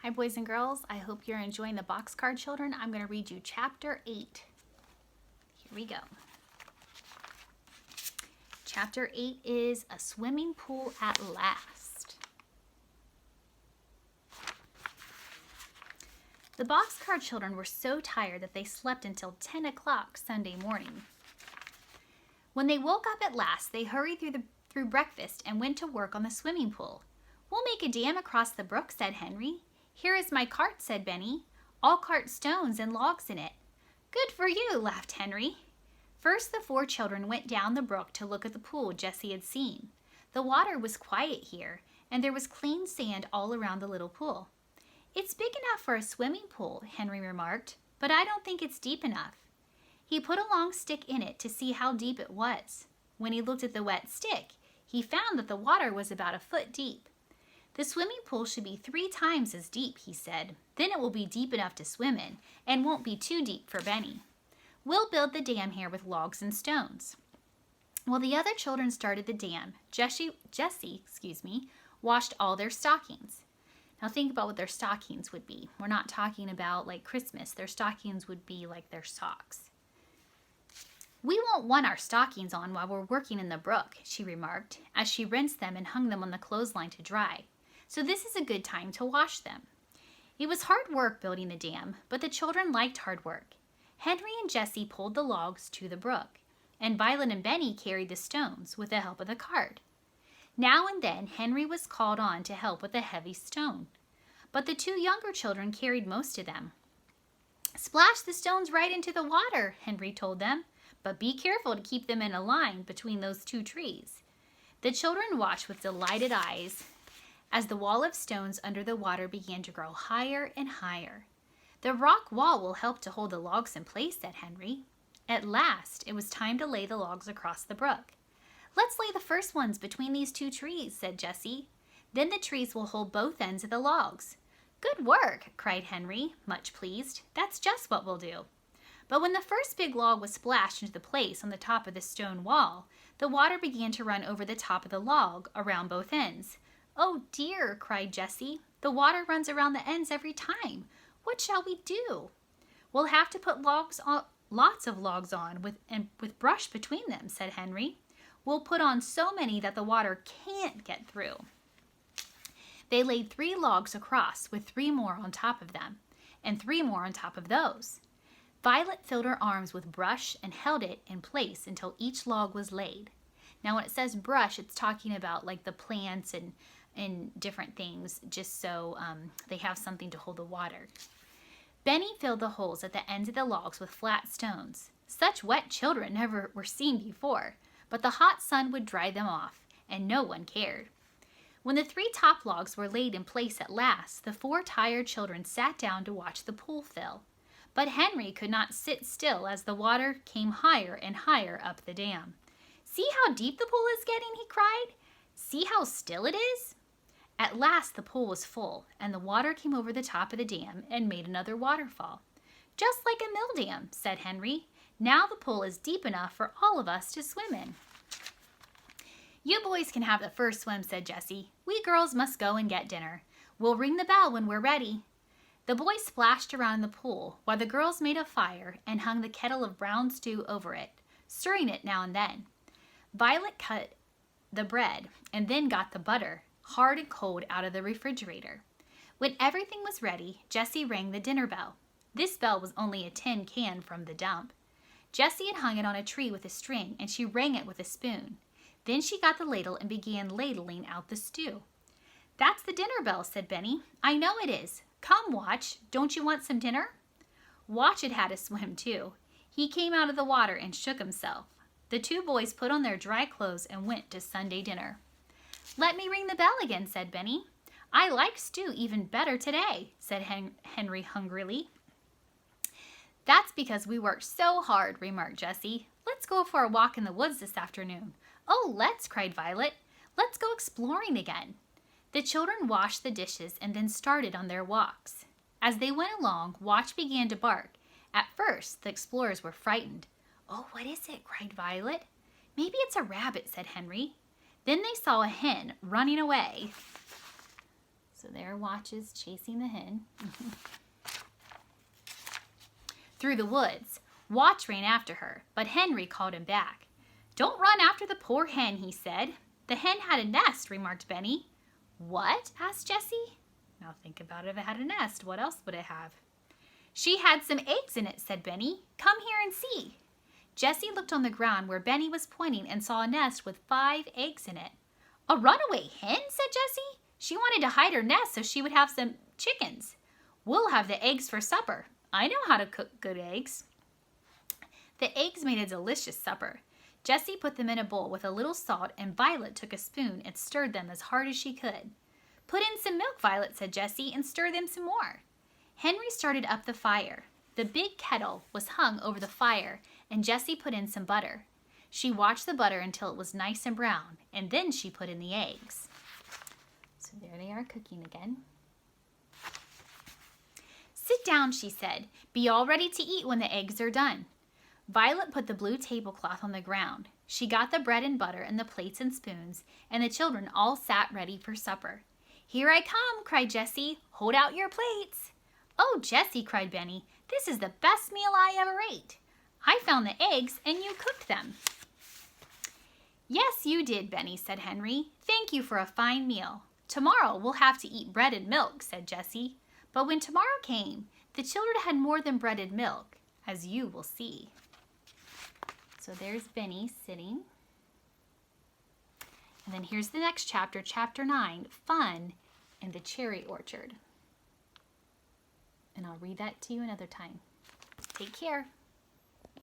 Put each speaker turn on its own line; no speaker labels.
Hi boys and girls, I hope you're enjoying the Boxcar children. I'm going to read you chapter 8. Here we go. Chapter 8 is A Swimming Pool at Last. The Boxcar children were so tired that they slept until 10 o'clock Sunday morning. When they woke up at last, they hurried through breakfast and went to work on the swimming pool. "We'll make a dam across the brook," said Henry. "Here is my cart," said Benny. "I'll cart stones and logs in it." "Good for you," laughed Henry. First, the 4 children went down the brook to look at the pool Jessie had seen. The water was quiet here, and there was clean sand all around the little pool. "It's big enough for a swimming pool," Henry remarked, "but I don't think it's deep enough." He put a long stick in it to see how deep it was. When he looked at the wet stick, he found that the water was about a foot deep. "The swimming pool should be 3 times as deep," he said. "Then it will be deep enough to swim in and won't be too deep for Benny. We'll build the dam here with logs and stones." While the other children started the dam, Jessie washed all their stockings. Now think about what their stockings would be. We're not talking about like Christmas. Their stockings would be like their socks. "We won't want our stockings on while we're working in the brook," she remarked, as she rinsed them and hung them on the clothesline to dry. "So this is a good time to wash them." It was hard work building the dam, but the children liked hard work. Henry and Jessie pulled the logs to the brook, and Violet and Benny carried the stones with the help of the cart. Now and then Henry was called on to help with a heavy stone, but the 2 younger children carried most of them. "Splash the stones right into the water," Henry told them, "but be careful to keep them in a line between those 2 trees." The children watched with delighted eyes as the wall of stones under the water began to grow higher and higher. "The rock wall will help to hold the logs in place," said Henry. At last, it was time to lay the logs across the brook. "Let's lay the first ones between these 2 trees," said Jessie. "Then the trees will hold both ends of the logs." "Good work," cried Henry, much pleased. "That's just what we'll do." But when the first big log was splashed into the place on the top of the stone wall, the water began to run over the top of the log around both ends. "Oh dear," cried Jessie. "The water runs around the ends every time. What shall we do?" "We'll have to put lots of logs on with brush between them," said Henry. "We'll put on so many that the water can't get through." They laid 3 logs across with 3 more on top of them, and 3 more on top of those. Violet filled her arms with brush and held it in place until each log was laid. Now when it says brush, it's talking about like the plants and different things, just so they have something to hold the water. Benny filled the holes at the ends of the logs with flat stones. Such wet children never were seen before, but the hot sun would dry them off, and no one cared. When the 3 top logs were laid in place at last, the 4 tired children sat down to watch the pool fill. But Henry could not sit still as the water came higher and higher up the dam. "See how deep the pool is getting," he cried. "See how still it is." At last the pool was full, and the water came over the top of the dam and made another waterfall. "Just like a mill dam," said Henry. "Now the pool is deep enough for all of us to swim in." "You boys can have the first swim," said Jessie. "We girls must go and get dinner. We'll ring the bell when we're ready." The boys splashed around in the pool while the girls made a fire and hung the kettle of brown stew over it, stirring it now and then. Violet cut the bread and then got the butter, hard and cold, out of the refrigerator. When everything was ready, Jessie rang the dinner bell. This bell was only a tin can from the dump. Jessie had hung it on a tree with a string, and she rang it with a spoon. Then she got the ladle and began ladling out the stew. "That's the dinner bell," said Benny. "I know it is. Come, Watch. Don't you want some dinner?" Watch had had a swim too. He came out of the water and shook himself. The 2 boys put on their dry clothes and went to Sunday dinner. "Let me ring the bell again," said Benny. "I like stew even better today," said Henry hungrily. "That's because we worked so hard," remarked Jessie. "Let's go for a walk in the woods this afternoon." "Oh, let's," cried Violet. "Let's go exploring again." The children washed the dishes and then started on their walks. As they went along, Watch began to bark. At first, the explorers were frightened. "Oh, what is it?" cried Violet. "Maybe it's a rabbit," said Henry. Then they saw a hen running away. So there Watch is chasing the hen. Through the woods, Watch ran after her, but Henry called him back. "Don't run after the poor hen," he said. "The hen had a nest," remarked Benny. "What?" asked Jessie. Now think about it. If it had a nest, what else would it have? "She had some eggs in it," said Benny. "Come here and see." Jessie looked on the ground where Benny was pointing and saw a nest with 5 eggs in it. "A runaway hen?" said Jessie. "She wanted to hide her nest so she would have some chickens. We'll have the eggs for supper. I know how to cook good eggs." The eggs made a delicious supper. Jessie put them in a bowl with a little salt, and Violet took a spoon and stirred them as hard as she could. "Put in some milk, Violet," said Jessie, "and stir them some more." Henry started up the fire. The big kettle was hung over the fire, and Jessie put in some butter. She watched the butter until it was nice and brown, and then she put in the eggs. So there they are cooking again. "Sit down," she said. "Be all ready to eat when the eggs are done." Violet put the blue tablecloth on the ground. She got the bread and butter and the plates and spoons, and the children all sat ready for supper. "Here I come," cried Jessie. "Hold out your plates." "Oh, Jessie," cried Benny, "this is the best meal I ever ate. I found the eggs and you cooked them." "Yes, you did, Benny," said Henry. "Thank you for a fine meal. Tomorrow we'll have to eat bread and milk," said Jessie. But when tomorrow came, the children had more than bread and milk, as you will see. So there's Benny sitting. And then here's the next chapter, chapter 9, Fun in the Cherry Orchard. And I'll read that to you another time. Take care.